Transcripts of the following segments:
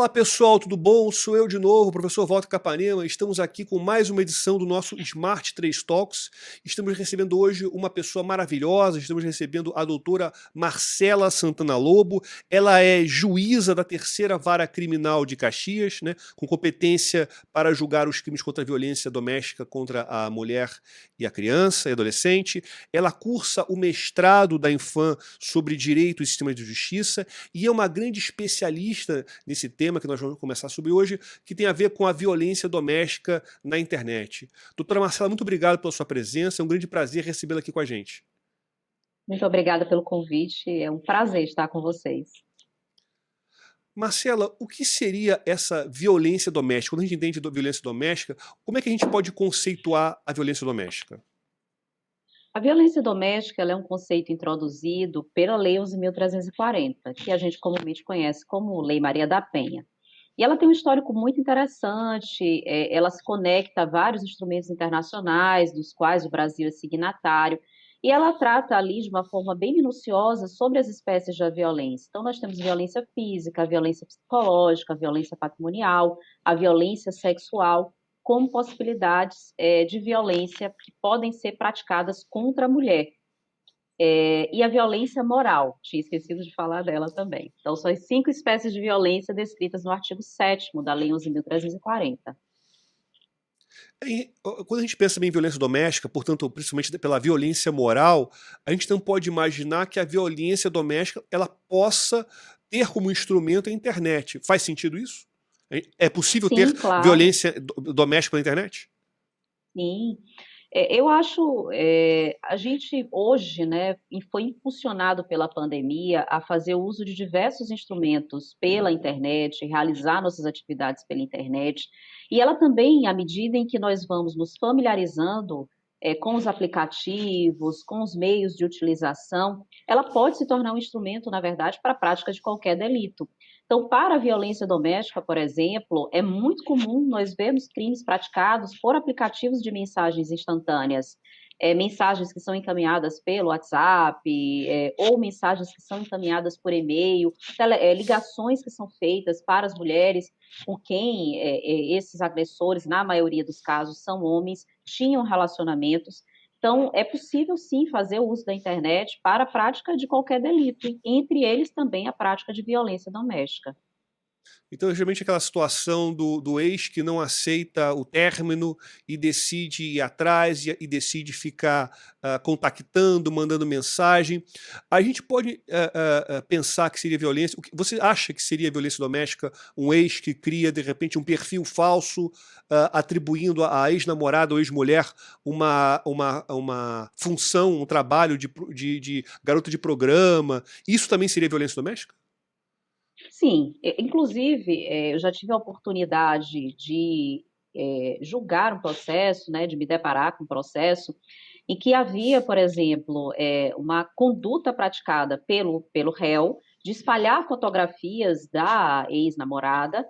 Olá pessoal, tudo bom? Sou eu de novo, o professor Walter Capanema. Estamos aqui com mais uma edição do nosso Smart 3 Talks. Estamos recebendo hoje uma pessoa maravilhosa, estamos recebendo a doutora Marcela Santana Lobo. Ela é juíza da Terceira Vara Criminal de Caxias, né, com competência para julgar os crimes contra a violência doméstica contra a mulher e a criança e adolescente. Ela cursa o mestrado da Infam sobre Direito e Sistema de Justiça e é uma grande especialista nesse tema que nós vamos começar sobre hoje, que tem a ver com a violência doméstica na internet. Doutora Marcela, muito obrigado pela sua presença, é um grande prazer recebê-la aqui com a gente. Muito obrigada pelo convite, é um prazer estar com vocês. Marcela, o que seria essa violência doméstica? Quando a gente entende violência doméstica, como é que a gente pode conceituar a violência doméstica? A violência doméstica ela é um conceito introduzido pela Lei 11.340, que a gente comumente conhece como Lei Maria da Penha. E ela tem um histórico muito interessante, ela se conecta a vários instrumentos internacionais, dos quais o Brasil é signatário, e ela trata ali de uma forma bem minuciosa sobre as espécies de violência. Então, nós temos violência física, a violência psicológica, a violência patrimonial, a violência sexual, como possibilidades de violência que podem ser praticadas contra a mulher. E a violência moral, tinha esquecido de falar dela também. Então, são as 5 espécies de violência descritas no artigo 7º da Lei 11.340. Quando a gente pensa em violência doméstica, portanto, principalmente pela violência moral, a gente não pode imaginar que a violência doméstica ela possa ter como instrumento a internet. Faz sentido isso? É possível ter Sim, claro, violência doméstica pela internet? sim. Eu acho, a gente hoje, né, foi impulsionado pela pandemia a fazer uso de diversos instrumentos pela internet, realizar nossas atividades pela internet, e ela também, à medida em que nós vamos nos familiarizando, com os aplicativos, com os meios de utilização, ela pode se tornar um instrumento, na verdade, para a prática de qualquer delito. Então, para a violência doméstica, por exemplo, é muito comum nós vermos crimes praticados por aplicativos de mensagens instantâneas, mensagens que são encaminhadas pelo WhatsApp, ou mensagens que são encaminhadas por e-mail, ligações que são feitas para as mulheres com quem esses agressores, na maioria dos casos, são homens, tinham relacionamentos. Então, é possível sim fazer o uso da internet para a prática de qualquer delito, e entre eles também a prática de violência doméstica. Então, geralmente aquela situação do ex que não aceita o término e decide ir atrás e decide ficar contactando, mandando mensagem. A gente pode pensar que seria violência. Você acha que seria violência doméstica um ex que cria, de repente, um perfil falso, atribuindo à ex-namorada ou ex-mulher uma função, um trabalho de garota de programa? Isso também seria violência doméstica? Sim, inclusive, eu já tive a oportunidade de julgar um processo, né, de me deparar com um processo em que havia, por exemplo, uma conduta praticada pelo réu de espalhar fotografias da ex-namorada,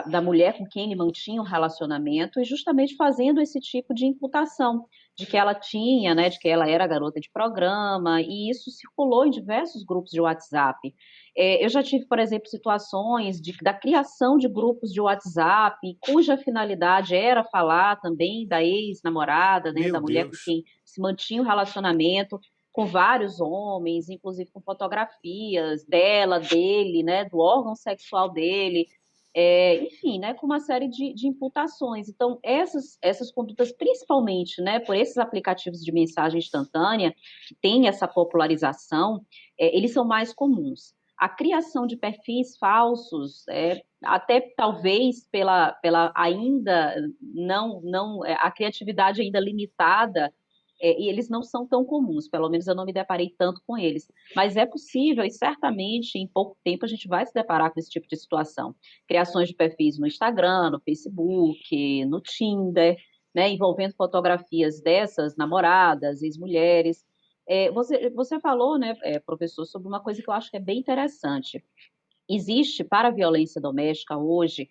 da mulher com quem ele mantinha um relacionamento, e justamente fazendo esse tipo de imputação de que ela tinha, né, de que ela era garota de programa, e isso circulou em diversos grupos de WhatsApp. Eu já tive, por exemplo, situações da criação de grupos de WhatsApp, cuja finalidade era falar também da ex-namorada, né, Meu da mulher com Deus. quem se mantinha o relacionamento, com vários homens, inclusive com fotografias dela, dele, né, do órgão sexual dele, enfim, né, com uma série de imputações. Então, essas condutas, principalmente, né, por esses aplicativos de mensagem instantânea, que têm essa popularização, eles são mais comuns. A criação de perfis falsos, até talvez pela ainda não a criatividade ainda limitada, e eles não são tão comuns, pelo menos eu não me deparei tanto com eles. Mas é possível e certamente em pouco tempo a gente vai se deparar com esse tipo de situação. Criações de perfis no Instagram, no Facebook, no Tinder, né, envolvendo fotografias dessas namoradas, ex-mulheres. Você falou, né, professor, sobre uma coisa que eu acho que é bem interessante. Existe para a violência doméstica hoje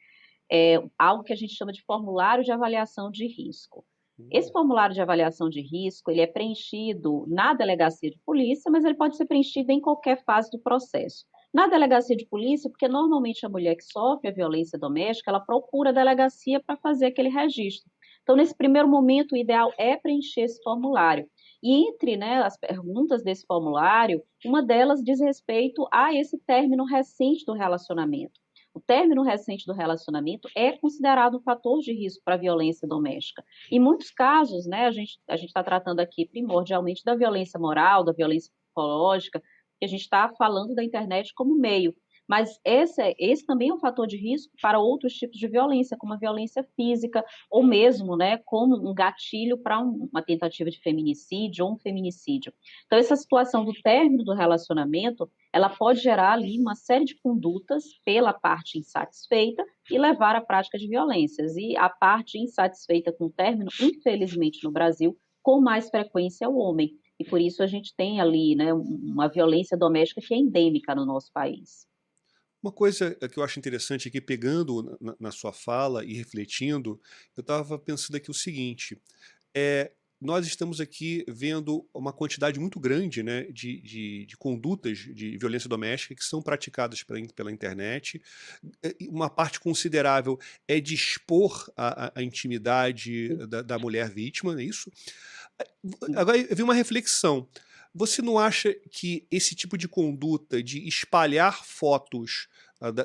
algo que a gente chama de formulário de avaliação de risco. Esse formulário de avaliação de risco, ele é preenchido na delegacia de polícia, mas ele pode ser preenchido em qualquer fase do processo. na delegacia de polícia, porque normalmente a mulher que sofre a violência doméstica, ela procura a delegacia para fazer aquele registro. Então, nesse primeiro momento, o ideal é preencher esse formulário. E entre, né, as perguntas desse formulário, uma delas diz respeito a esse término recente do relacionamento. O término recente do relacionamento é considerado um fator de risco para a violência doméstica. Em muitos casos, né, a gente está tratando aqui primordialmente da violência moral, da violência psicológica, que a gente está falando da internet como meio. Mas esse também é um fator de risco para outros tipos de violência, como a violência física, ou mesmo, né, como um gatilho para uma tentativa de feminicídio ou um feminicídio. Então, essa situação do término do relacionamento, ela pode gerar ali uma série de condutas pela parte insatisfeita e levar à prática de violências. E a parte insatisfeita com o término, infelizmente no Brasil, com mais frequência é o homem. E por isso a gente tem ali, né, uma violência doméstica que é endêmica no nosso país. Uma coisa que eu acho interessante aqui, pegando na sua fala e refletindo, eu estava pensando aqui o seguinte: é, nós estamos aqui vendo uma quantidade muito grande, né, de condutas de violência doméstica que são praticadas pela internet. E uma parte considerável é de expor a intimidade da mulher vítima, não é isso? Agora eu vi uma reflexão. Você não acha que esse tipo de conduta de espalhar fotos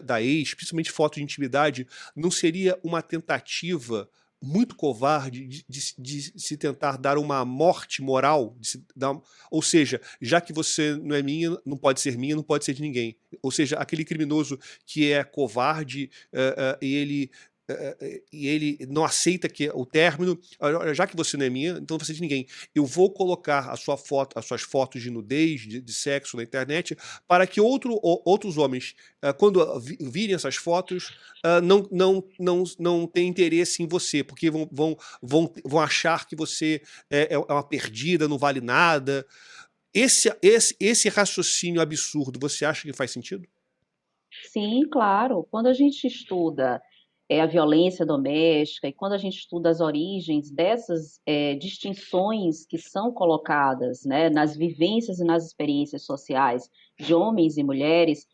da ex, principalmente fotos de intimidade, não seria uma tentativa muito covarde de se tentar dar uma morte moral? Ou seja, já que você não é minha, não pode ser minha, não pode ser de ninguém. Ou seja, aquele criminoso que é covarde e ele não aceita que o término, olha, já que você não é minha, então você é de ninguém. Eu vou colocar as suas fotos de nudez, de sexo na internet, para que outros homens, quando virem essas fotos, não tenham interesse em você, porque vão achar que você é uma perdida, não vale nada. Esse raciocínio absurdo, você acha que faz sentido? Sim, claro. Quando a gente estuda a violência doméstica e quando a gente estuda as origens dessas distinções que são colocadas, né, nas vivências e nas experiências sociais de homens e mulheres,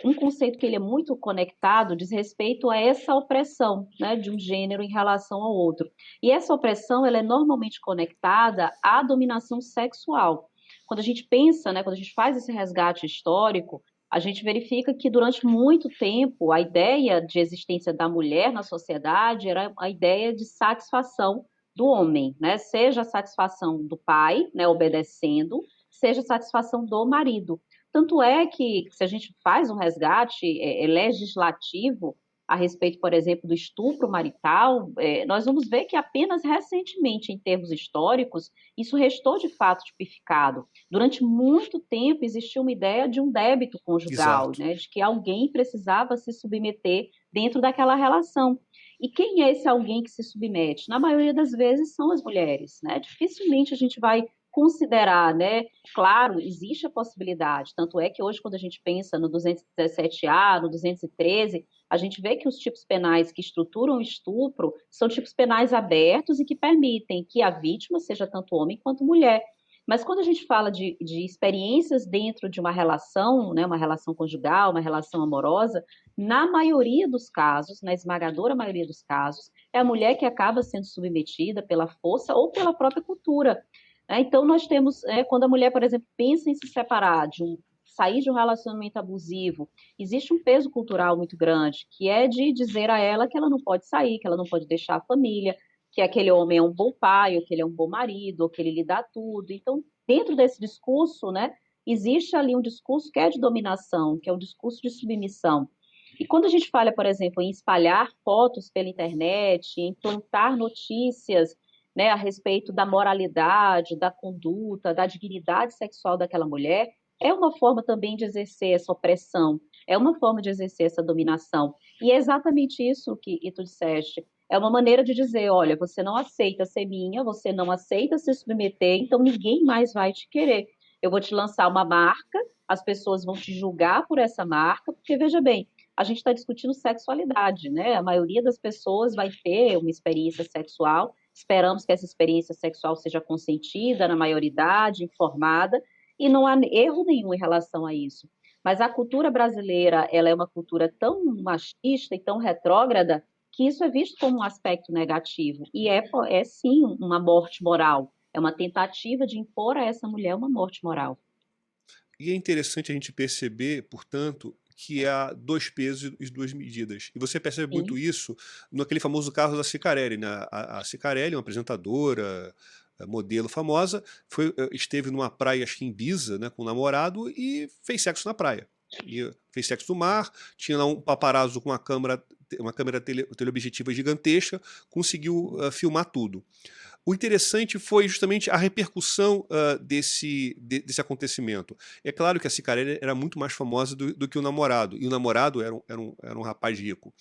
um conceito que ele é muito conectado diz respeito a essa opressão, né, de um gênero em relação ao outro. E essa opressão ela é normalmente conectada à dominação sexual. Quando a gente pensa, né, quando a gente faz esse resgate histórico, a gente verifica que durante muito tempo a ideia de existência da mulher na sociedade era a ideia de satisfação do homem, né? Seja a satisfação do pai, né, obedecendo, seja a satisfação do marido. Tanto é que, se a gente faz um resgate legislativo a respeito, por exemplo, do estupro marital, nós vamos ver que apenas recentemente, em termos históricos, isso restou de fato tipificado. Durante muito tempo existiu uma ideia de um débito conjugal, Exato. né, de que alguém precisava se submeter dentro daquela relação. E quem é esse alguém que se submete? Na maioria das vezes são as mulheres, né? Dificilmente a gente vai considerar, né? Claro, existe a possibilidade, tanto é que hoje quando a gente pensa no 217A, no 213, a gente vê que os tipos penais que estruturam o estupro são tipos penais abertos e que permitem que a vítima seja tanto homem quanto mulher. Mas quando a gente fala de experiências dentro de uma relação, né, uma relação conjugal, uma relação amorosa, na maioria dos casos, na esmagadora maioria dos casos, é a mulher que acaba sendo submetida pela força ou pela própria cultura. Então, nós temos, quando a mulher, por exemplo, pensa em se separar, sair de um relacionamento abusivo, existe um peso cultural muito grande, que é de dizer a ela que ela não pode sair, que ela não pode deixar a família, que aquele homem é um bom pai, ou que ele é um bom marido, ou que ele lhe dá tudo. Então, dentro desse discurso, né, existe ali um discurso que é de dominação, que é um discurso de submissão. E quando a gente fala, por exemplo, em espalhar fotos pela internet, em plantar notícias, né, a respeito da moralidade, da conduta, da dignidade sexual daquela mulher, é uma forma também de exercer essa opressão, é uma forma de exercer essa dominação. E é exatamente isso que tu disseste. É uma maneira de dizer, olha, você não aceita ser minha, você não aceita se submeter, então ninguém mais vai te querer. Eu vou te lançar uma marca, as pessoas vão te julgar por essa marca, porque veja bem, a gente está discutindo sexualidade, né? A maioria das pessoas vai ter uma experiência sexual, esperamos que essa experiência sexual seja consentida na maioridade, informada, e não há erro nenhum em relação a isso. Mas a cultura brasileira, ela é uma cultura tão machista e tão retrógrada que isso é visto como um aspecto negativo. E é sim uma morte moral. É uma tentativa de impor a essa mulher uma morte moral. E é interessante a gente perceber, portanto, que há dois pesos e duas medidas. E você percebe muito Sim, isso naquele famoso caso da Cicarelli, né? A Cicarelli, uma apresentadora, modelo famosa, esteve numa praia, acho que em Ibiza, né, com o namorado e fez sexo na praia. E fez sexo no mar, tinha lá um paparazzo com uma câmera teleobjetiva gigantesca, conseguiu filmar tudo. O interessante foi justamente a repercussão desse acontecimento. É claro que a Cicarelli era muito mais famosa do que o namorado, e o namorado era um rapaz rico.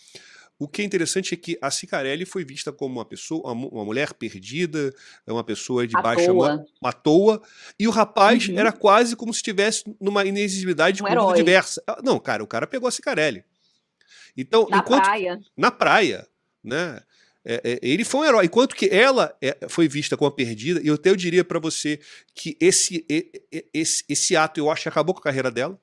O que é interessante é que a Cicarelli foi vista como uma pessoa, uma mulher perdida, uma pessoa de à baixa, toa. uma toa, e o rapaz era Uhum. quase como se estivesse numa inexigibilidade Um com vida herói. diversa. Não, cara, o cara pegou a Cicarelli. Então, Na praia. na praia, né? Ele foi um herói, enquanto que ela foi vista como a perdida, e eu diria para você que esse ato eu acho que acabou com a carreira dela.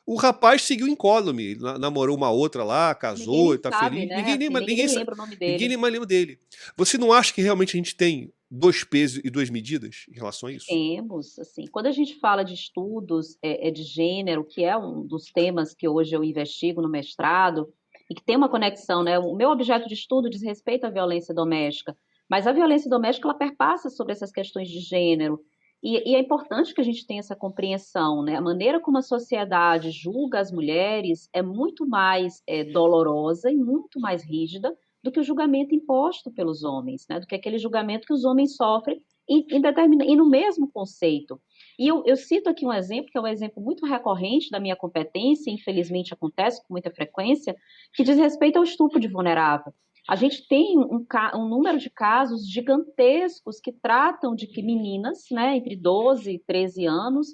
O rapaz seguiu incólume, namorou uma outra lá, Ninguém casou nem e tá sabe, feliz. né? Assim, ninguém nem lembra o nome Ninguém dele. nem mais lembra dele. Você não acha que realmente a gente tem dois pesos e duas medidas em relação a isso? Temos, assim, quando a gente fala de estudos de gênero, que é um dos temas que hoje eu investigo no mestrado, e que tem uma conexão, né? O meu objeto de estudo diz respeito à violência doméstica, mas a violência doméstica ela perpassa sobre essas questões de gênero. E é importante que a gente tenha essa compreensão, né? A maneira como a sociedade julga as mulheres é muito mais dolorosa e muito mais rígida do que o julgamento imposto pelos homens, né? Do que aquele julgamento que os homens sofrem e no mesmo conceito. E eu cito aqui um exemplo, que é um exemplo muito recorrente da minha competência, infelizmente acontece com muita frequência, que diz respeito ao estupro de vulnerável. A gente tem um número de casos gigantescos que tratam de que meninas, né, entre 12 e 13 anos,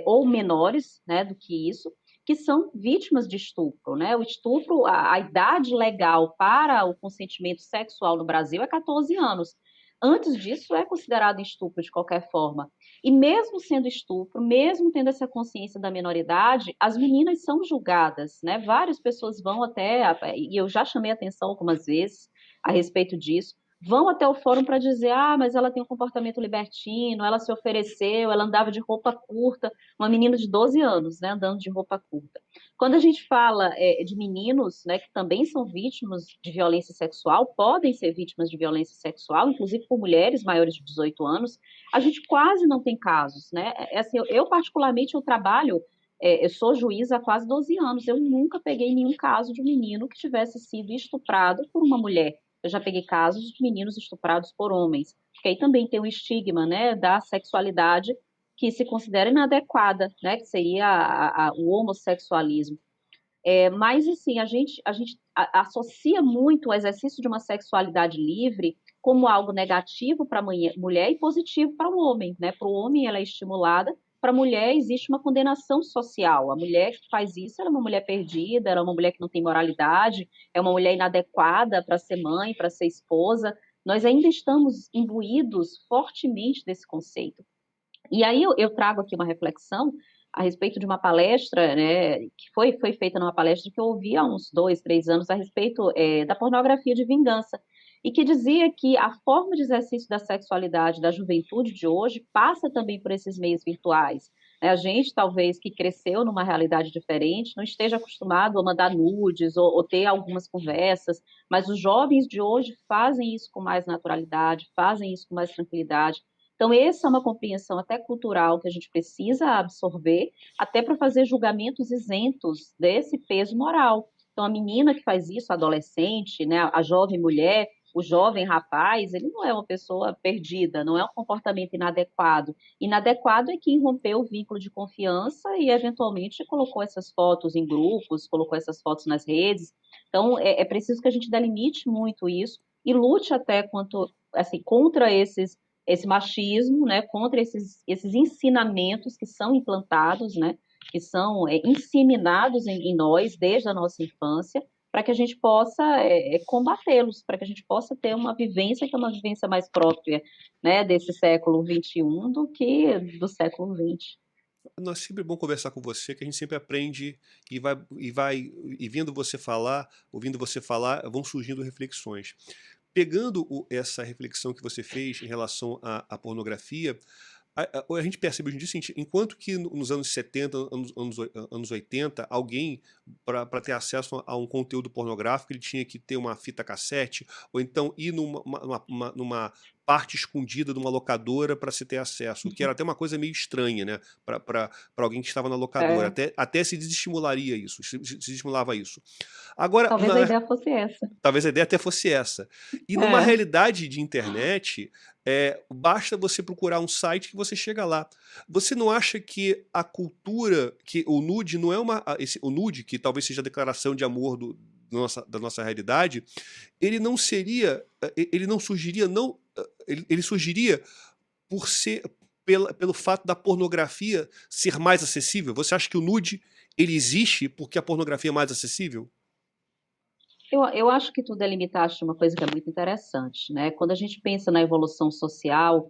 ou menores, né, do que isso, que são vítimas de estupro, né? O estupro, a idade legal para o consentimento sexual no Brasil é 14 anos. Antes disso, é considerado estupro de qualquer forma. E mesmo sendo estupro, mesmo tendo essa consciência da minoridade, as meninas são julgadas, né? Várias pessoas vão até, e eu já chamei atenção algumas vezes a respeito disso, vão até o fórum para dizer: ah, mas ela tem um comportamento libertino, ela se ofereceu, ela andava de roupa curta, uma menina de 12 anos, né, andando de roupa curta. Quando a gente fala de meninos, né, que também são vítimas de violência sexual, podem ser vítimas de violência sexual, inclusive por mulheres maiores de 18 anos, a gente quase não tem casos, né? Assim, eu particularmente eu trabalho, eu sou juíza há quase 12 anos, eu nunca peguei nenhum caso de um menino que tivesse sido estuprado por uma mulher. Eu já peguei casos de meninos estuprados por homens, porque aí também tem um estigma, né, da sexualidade que se considera inadequada, né, que seria o homossexualismo. Mas, assim, a gente associa muito o exercício de uma sexualidade livre como algo negativo para a mulher e positivo para o homem, né? Para o homem ela é estimulada, para a mulher existe uma condenação social. A mulher que faz isso, ela é uma mulher perdida, ela é uma mulher que não tem moralidade, é uma mulher inadequada para ser mãe, para ser esposa. Nós ainda estamos imbuídos fortemente desse conceito. E aí eu trago aqui uma reflexão a respeito de uma palestra, né, que foi feita numa palestra que eu ouvi há uns 2, 3 anos a respeito da pornografia de vingança, e que dizia que a forma de exercício da sexualidade da juventude de hoje passa também por esses meios virtuais. Né? A gente, talvez, que cresceu numa realidade diferente, não esteja acostumado a mandar nudes ou ter algumas conversas, mas os jovens de hoje fazem isso com mais naturalidade, fazem isso com mais tranquilidade. Então, essa é uma compreensão até cultural que a gente precisa absorver, até para fazer julgamentos isentos desse peso moral. Então, a menina que faz isso, a adolescente, né, a jovem mulher, o jovem rapaz, ele não é uma pessoa perdida, não é um comportamento inadequado. Inadequado é quem rompeu o vínculo de confiança e, eventualmente, colocou essas fotos em grupos, colocou essas fotos nas redes. Então, é preciso que a gente delimite muito isso e lute até assim, contra esse machismo, né, contra esses ensinamentos que são implantados, né, que são inseminados em nós desde a nossa infância, para que a gente possa combatê-los, para que a gente possa ter uma vivência que é uma vivência mais própria, né, desse século XXI do que do século XX. Não, é sempre bom conversar com você, que a gente sempre aprende e vai e vendo você falar, ouvindo você falar, vão surgindo reflexões. Pegando essa reflexão que você fez em relação à pornografia, a gente percebe hoje em dia o seguinte, enquanto que nos anos 70, anos 80, alguém, para ter acesso a um conteúdo pornográfico, ele tinha que ter uma fita cassete, ou então ir numa parte escondida de uma locadora para se ter acesso, o que era até uma coisa meio estranha, né, para alguém que estava na locadora, É, até se desestimularia isso, se desestimulava isso. Agora, talvez a ideia fosse essa. talvez a ideia até fosse essa. E numa É. realidade de internet, basta você procurar um site que você chega lá. Você não acha que a cultura, que o nude não é o nude, que talvez seja a declaração de amor da nossa realidade, ele não seria, ele não surgiria, não, ele surgiria por ser, pelo fato da pornografia ser mais acessível? Você acha que o nude, ele existe porque a pornografia é mais acessível? Eu acho que tu delimitaste uma coisa que é muito interessante, né? Quando a gente pensa na evolução social,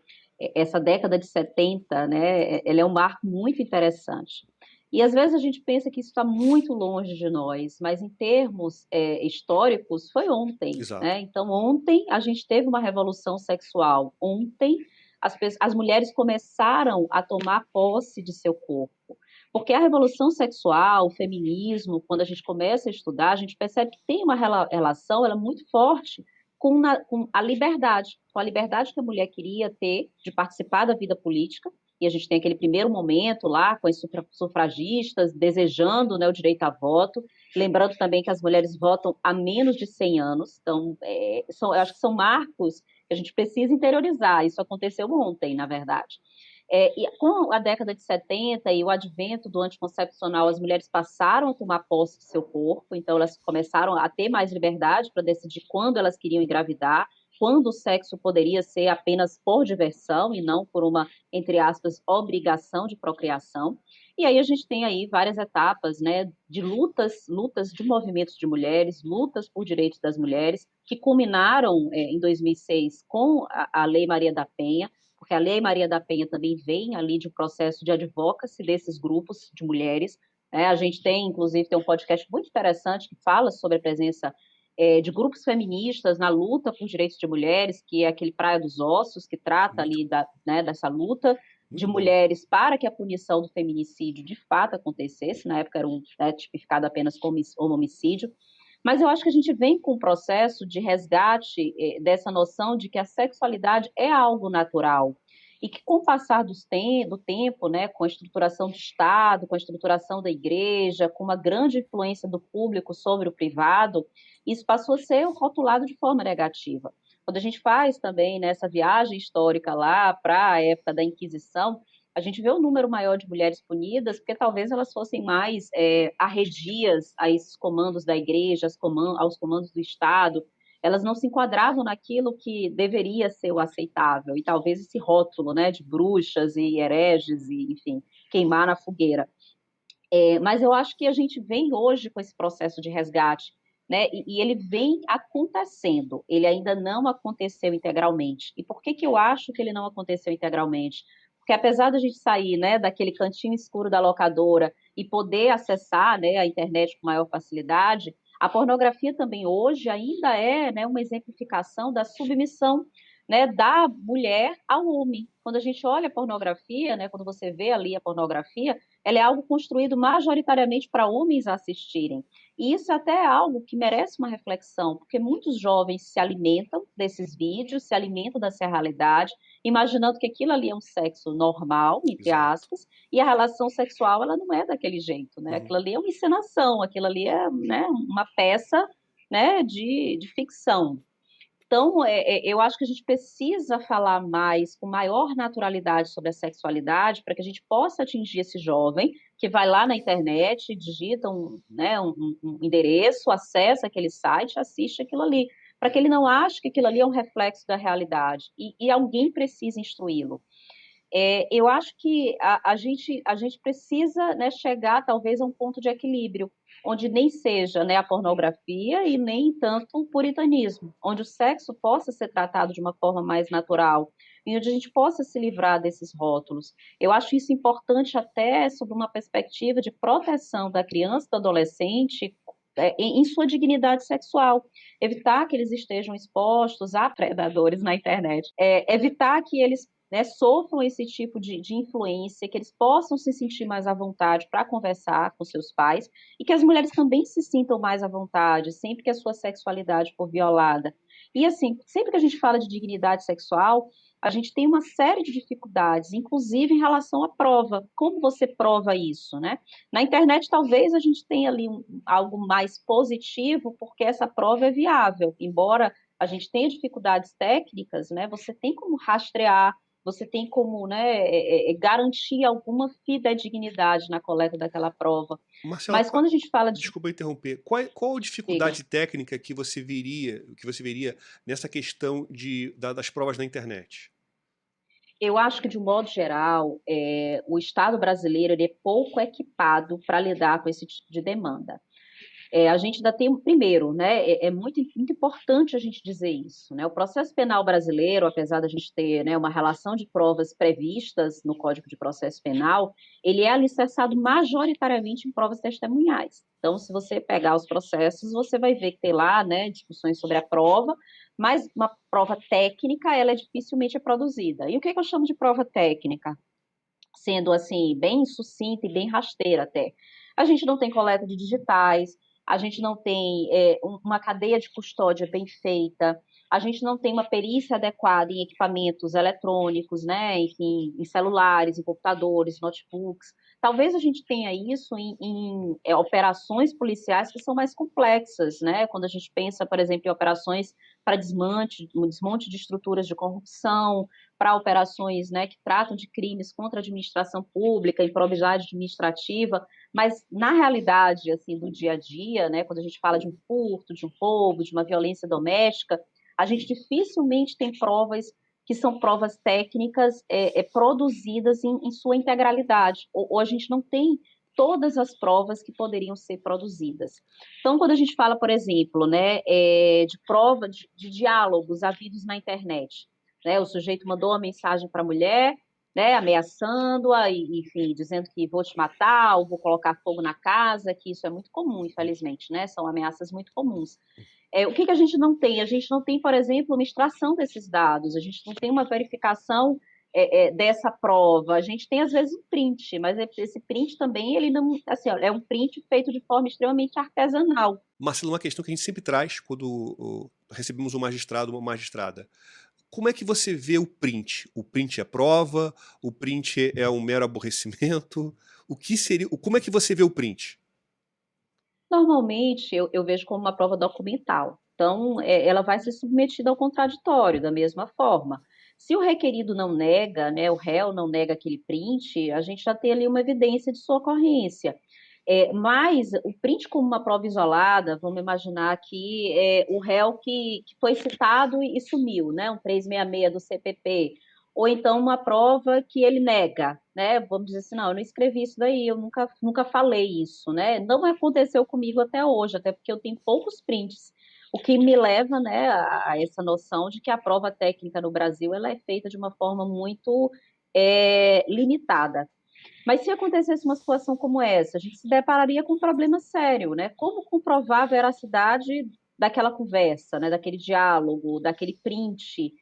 essa década de 70, né, ela é um marco muito interessante. E às vezes a gente pensa que isso está muito longe de nós, mas em termos históricos foi ontem, Exato. né? Então ontem a gente teve uma revolução sexual. Ontem as mulheres começaram a tomar posse de seu corpo. Porque a revolução sexual, o feminismo, quando a gente começa a estudar, a gente percebe que tem uma relação ela é muito forte com a liberdade, com a liberdade que a mulher queria ter de participar da vida política. E a gente tem aquele primeiro momento lá com as sufragistas desejando, né, o direito a voto. Lembrando também que as mulheres votam há menos de 100 anos. Então, eu acho que são marcos que a gente precisa interiorizar. Isso aconteceu ontem, na verdade. E com a década de 70 e o advento do anticoncepcional, as mulheres passaram a tomar posse do seu corpo, então elas começaram a ter mais liberdade para decidir quando elas queriam engravidar, quando o sexo poderia ser apenas por diversão e não por uma, entre aspas, obrigação de procriação. E aí a gente tem aí várias etapas, né, de lutas de movimentos de mulheres, lutas por direitos das mulheres, que culminaram em 2006 com a Lei Maria da Penha, porque a Lei Maria da Penha também vem ali de um processo de advocacy desses grupos de mulheres. Né? A gente tem, inclusive, tem um podcast muito interessante que fala sobre a presença de grupos feministas na luta por direitos de mulheres, que é aquele Praia dos Ossos, que trata Muito, ali dessa luta de muito bom. mulheres para que a punição do feminicídio de fato acontecesse. Na época era tipificado apenas como homicídio. Mas eu acho que a gente vem com um processo de resgate dessa noção de que a sexualidade é algo natural. E que com o passar do tempo, né, com a estruturação do Estado, com a estruturação da igreja, com uma grande influência do público sobre o privado, isso passou a ser rotulado de forma negativa. Quando a gente faz também nessa viagem histórica lá para a época da Inquisição, a gente vê um número maior de mulheres punidas, porque talvez elas fossem mais arredias a esses comandos da igreja, aos comandos do Estado. Elas não se enquadravam naquilo que deveria ser o aceitável, e talvez esse rótulo, né, de bruxas e hereges, e, enfim, queimar na fogueira. Mas eu acho que a gente vem hoje com esse processo de resgate, né? E ele vem acontecendo, ele ainda não aconteceu integralmente. E por que que eu acho que ele não aconteceu integralmente? Porque apesar da gente sair, né, daquele cantinho escuro da locadora e poder acessar, né, a internet com maior facilidade, a pornografia também hoje ainda é, né, uma exemplificação da submissão, né, da mulher ao homem. Quando a gente olha a pornografia, né, quando você vê ali a pornografia, ela é algo construído majoritariamente para homens assistirem. E isso até é algo que merece uma reflexão, porque muitos jovens se alimentam desses vídeos, se alimentam dessa realidade, imaginando que aquilo ali é um sexo normal, entre Exato. aspas, e a relação sexual ela não é daquele jeito, né? Uhum. Aquilo ali é uma encenação, aquilo ali é, né, uma peça, né, de ficção. Então, eu acho que a gente precisa falar mais, com maior naturalidade sobre a sexualidade, para que a gente possa atingir esse jovem que vai lá na internet, digita né, um endereço, acessa aquele site, assiste aquilo ali, para que ele não ache que aquilo ali é um reflexo da realidade e alguém precisa instruí-lo. Eu acho que a gente precisa, né, chegar talvez a um ponto de equilíbrio, onde nem seja, né, a pornografia e nem tanto o puritanismo, onde o sexo possa ser tratado de uma forma mais natural. e onde a gente possa se livrar desses rótulos. Eu acho isso importante até sob uma perspectiva de proteção da criança e do adolescente em sua dignidade sexual, evitar que eles estejam expostos a predadores na internet, evitar que eles, né, sofram esse tipo de influência, que eles possam se sentir mais à vontade para conversar com seus pais e que as mulheres também se sintam mais à vontade sempre que a sua sexualidade for violada. E assim, sempre que a gente fala de dignidade sexual, a gente tem uma série de dificuldades, inclusive em relação à prova. Como você prova isso, né? Na internet, talvez a gente tenha ali algo mais positivo, porque essa prova é viável. Embora a gente tenha dificuldades técnicas, né? Você tem como rastrear, você tem como, né, garantir alguma fidedignidade na coleta daquela prova. Marcela, Mas quando a gente fala de. desculpa interromper. Qual a Diga. dificuldade técnica que você veria nessa questão das provas na internet? Eu acho que, de um modo geral, o Estado brasileiro ele é pouco equipado para lidar com esse tipo de demanda. A gente ainda tem, primeiro, né, muito importante a gente dizer isso, né, o processo penal brasileiro, apesar da gente ter, né, uma relação de provas previstas no Código de Processo Penal, ele é alicerçado majoritariamente em provas testemunhais. Então, se você pegar os processos, você vai ver que tem lá, né, discussões sobre a prova, mas uma prova técnica, ela dificilmente é produzida. E o que eu chamo de prova técnica? Sendo assim, bem sucinta e bem rasteira até. A gente não tem coleta de digitais, a gente não tem uma cadeia de custódia bem feita, a gente não tem uma perícia adequada em equipamentos eletrônicos, né? Enfim, em celulares, em computadores, notebooks. Talvez a gente tenha isso em operações policiais que são mais complexas, né? Quando a gente pensa, por exemplo, em operações para desmonte de estruturas de corrupção, para operações, né, que tratam de crimes contra a administração pública, improbidade administrativa, mas na realidade, assim, do dia a dia, né, quando a gente fala de um furto, de um roubo, de uma violência doméstica, a gente dificilmente tem provas que são provas técnicas produzidas em sua integralidade, ou a gente não tem todas as provas que poderiam ser produzidas. Então, quando a gente fala, por exemplo, né, de prova de diálogos havidos na internet, né, o sujeito mandou uma mensagem para a mulher, né, ameaçando-a, enfim, dizendo que vou te matar, ou vou colocar fogo na casa, que isso é muito comum, infelizmente, né, são ameaças muito comuns. O que a gente não tem? A gente não tem, por exemplo, uma extração desses dados, a gente não tem uma verificação dessa prova, a gente tem às vezes um print, mas esse print também, ele não, assim, ó, é um print feito de forma extremamente artesanal. Marcelo, uma questão que a gente sempre traz quando recebemos um magistrado ou uma magistrada. Como é que você vê o print? O print é prova? O print é um mero aborrecimento? Como é que você vê o print? Normalmente, eu vejo como uma prova documental. Então, ela vai ser submetida ao contraditório, da mesma forma. Se o requerido não nega, né, o réu não nega aquele print, a gente já tem ali uma evidência de sua ocorrência. Mas o print como uma prova isolada, vamos imaginar que o réu que foi citado e sumiu, né, um 366 do CPP, ou então uma prova que ele nega, né? Vamos dizer assim, não, eu não escrevi isso daí, eu nunca falei isso, né? Não aconteceu comigo até hoje, até porque eu tenho poucos prints, o que me leva, né, a essa noção de que a prova técnica no Brasil ela é feita de uma forma muito limitada. Mas se acontecesse uma situação como essa, a gente se depararia com um problema sério, né? Como comprovar a veracidade daquela conversa, né? Daquele diálogo, daquele print?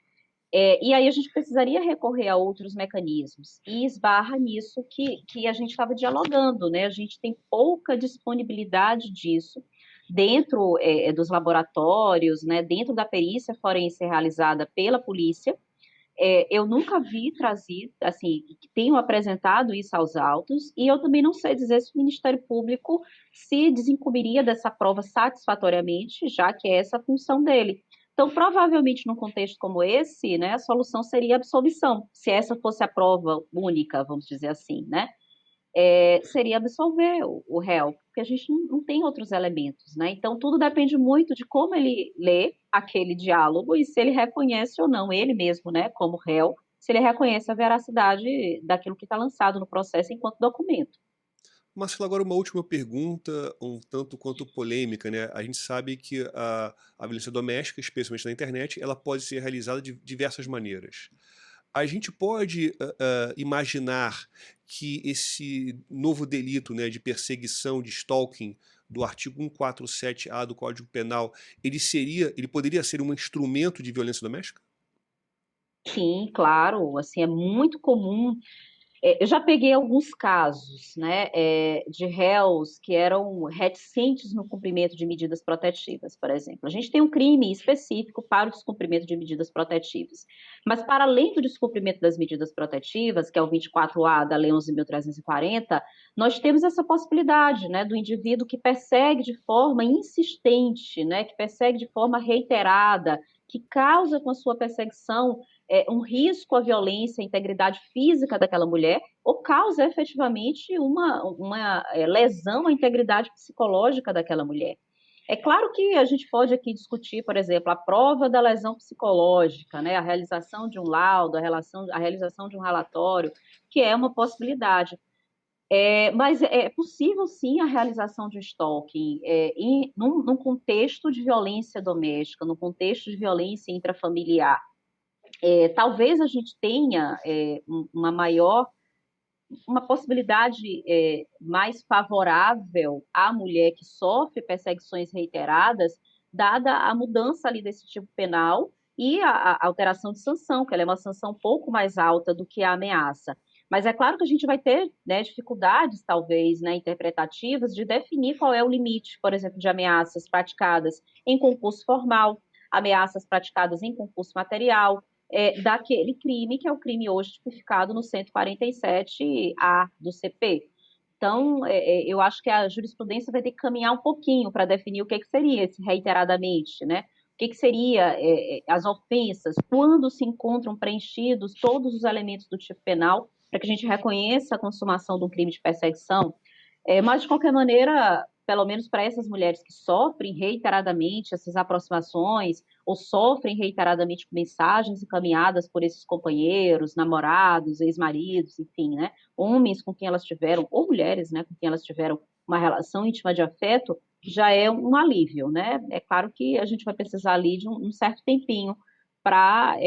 E aí a gente precisaria recorrer a outros mecanismos. E esbarra nisso que a gente estava dialogando, né? A gente tem pouca disponibilidade disso dentro dos laboratórios, né? Dentro da perícia forense realizada pela polícia. Eu nunca vi trazido, assim, que tenham apresentado isso aos autos, e eu também não sei dizer se o Ministério Público se desincumbiria dessa prova satisfatoriamente, já que é essa a função dele. Então, provavelmente, num contexto como esse, né, a solução seria a absolvição, se essa fosse a prova única, vamos dizer assim, né? Seria absolver o réu, porque a gente não tem outros elementos, né? Então, tudo depende muito de como ele lê aquele diálogo e se ele reconhece ou não, ele mesmo, né, como réu, se ele reconhece a veracidade daquilo que está lançado no processo enquanto documento. Marcelo, agora uma última pergunta, um tanto quanto polêmica, né? A gente sabe que a violência doméstica, especialmente na internet, ela pode ser realizada de diversas maneiras. A gente pode imaginar que esse novo delito, né, de perseguição, de stalking, do artigo 147A do Código Penal, ele poderia ser um instrumento de violência doméstica? Sim, claro, assim, é muito comum. Eu já peguei alguns casos, né, de réus que eram reticentes no cumprimento de medidas protetivas, por exemplo. A gente tem um crime específico para o descumprimento de medidas protetivas. Mas, para além do descumprimento das medidas protetivas, que é o 24A da Lei 11.340, nós temos essa possibilidade, né, do indivíduo que persegue de forma insistente, né, que persegue de forma reiterada, que causa com a sua perseguição um risco à violência, à integridade física daquela mulher, ou causa efetivamente uma lesão à integridade psicológica daquela mulher. É claro que a gente pode aqui discutir, por exemplo, a prova da lesão psicológica, né, a realização de um laudo, a realização de um relatório, que é uma possibilidade. Mas é possível sim a realização de stalking num contexto de violência doméstica, num contexto de violência intrafamiliar. Talvez a gente tenha uma possibilidade mais favorável à mulher que sofre perseguições reiteradas, dada a mudança ali desse tipo penal e a alteração de sanção, que ela é uma sanção um pouco mais alta do que a ameaça. Mas é claro que a gente vai ter, né, dificuldades, talvez, né, interpretativas, de definir qual é o limite, por exemplo, de ameaças praticadas em concurso formal, ameaças praticadas em concurso material, daquele crime, que é o crime hoje tipificado no 147A do CP. Então, eu acho que a jurisprudência vai ter que caminhar um pouquinho para definir o que seria esse reiteradamente, né? O que seria as ofensas, quando se encontram preenchidos todos os elementos do tipo penal, para que a gente reconheça a consumação do crime de perseguição. Mas, de qualquer maneira, pelo menos para essas mulheres que sofrem reiteradamente essas aproximações, ou sofrem reiteradamente mensagens encaminhadas por esses companheiros, namorados, ex-maridos, enfim, né, homens com quem elas tiveram, ou mulheres, né, com quem elas tiveram uma relação íntima de afeto, já é um alívio, né? É claro que a gente vai precisar ali de um certo tempinho para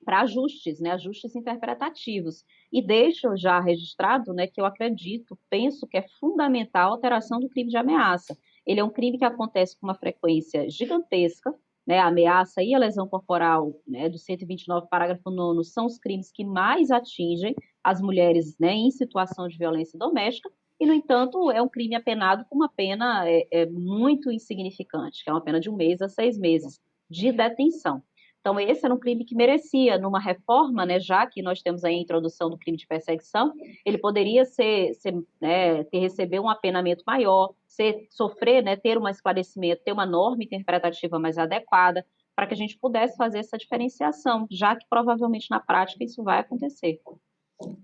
ajustes, né, ajustes interpretativos. E deixo já registrado, né, que eu acredito, penso que é fundamental a alteração do crime de ameaça. Ele é um crime que acontece com uma frequência gigantesca, né, a ameaça e a lesão corporal, né, do 129, parágrafo 9º, são os crimes que mais atingem as mulheres, né, em situação de violência doméstica, e, no entanto, é um crime apenado com uma pena muito insignificante, que é uma pena de 1 mês a 6 meses de detenção. Então, esse era um crime que merecia, numa reforma, né, já que nós temos aí a introdução do crime de perseguição, ele poderia receber um apenamento maior, sofrer, né, ter um esclarecimento, ter uma norma interpretativa mais adequada, para que a gente pudesse fazer essa diferenciação, já que provavelmente na prática isso vai acontecer.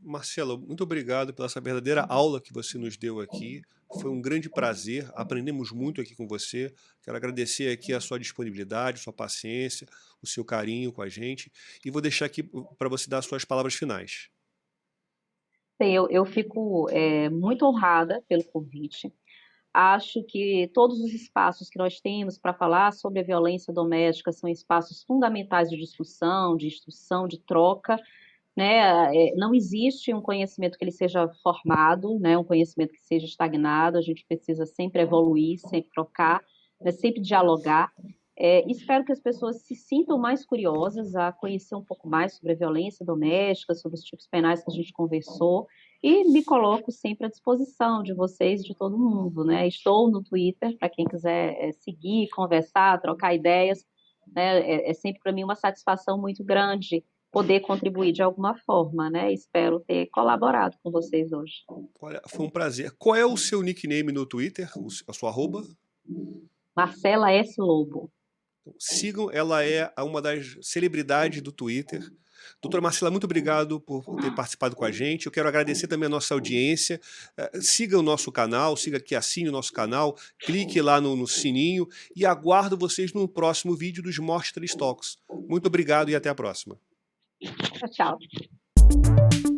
Marcela, muito obrigado pela essa verdadeira aula que você nos deu aqui. Foi um grande prazer, aprendemos muito aqui com você. Quero agradecer aqui a sua disponibilidade, sua paciência, o seu carinho com a gente. E vou deixar aqui para você dar as suas palavras finais. Eu fico muito honrada pelo convite. Acho que todos os espaços que nós temos para falar sobre a violência doméstica são espaços fundamentais de discussão, de instrução, de troca, né? Não existe um conhecimento que ele seja formado, né? Um conhecimento que seja estagnado. A gente precisa sempre evoluir, sempre trocar, né? Sempre dialogar. Espero que as pessoas se sintam mais curiosas a conhecer um pouco mais sobre a violência doméstica, sobre os tipos penais que a gente conversou, e me coloco sempre à disposição de vocês e de todo mundo, né? Estou no Twitter para quem quiser seguir, conversar, trocar ideias, né? É sempre para mim uma satisfação muito grande poder contribuir de alguma forma, né? Espero ter colaborado com vocês hoje. Olha, foi um prazer. Qual é o seu nickname no Twitter, a sua arroba? Marcela S. Lobo. Então, sigam, ela é uma das celebridades do Twitter. Doutora Marcela, muito obrigado por ter participado com a gente. Eu quero agradecer também a nossa audiência. Siga o nosso canal, siga aqui, assine o nosso canal, clique lá no sininho e aguardo vocês no próximo vídeo dos Morte 3 Talks. Muito obrigado e até a próxima. Tchau, tchau.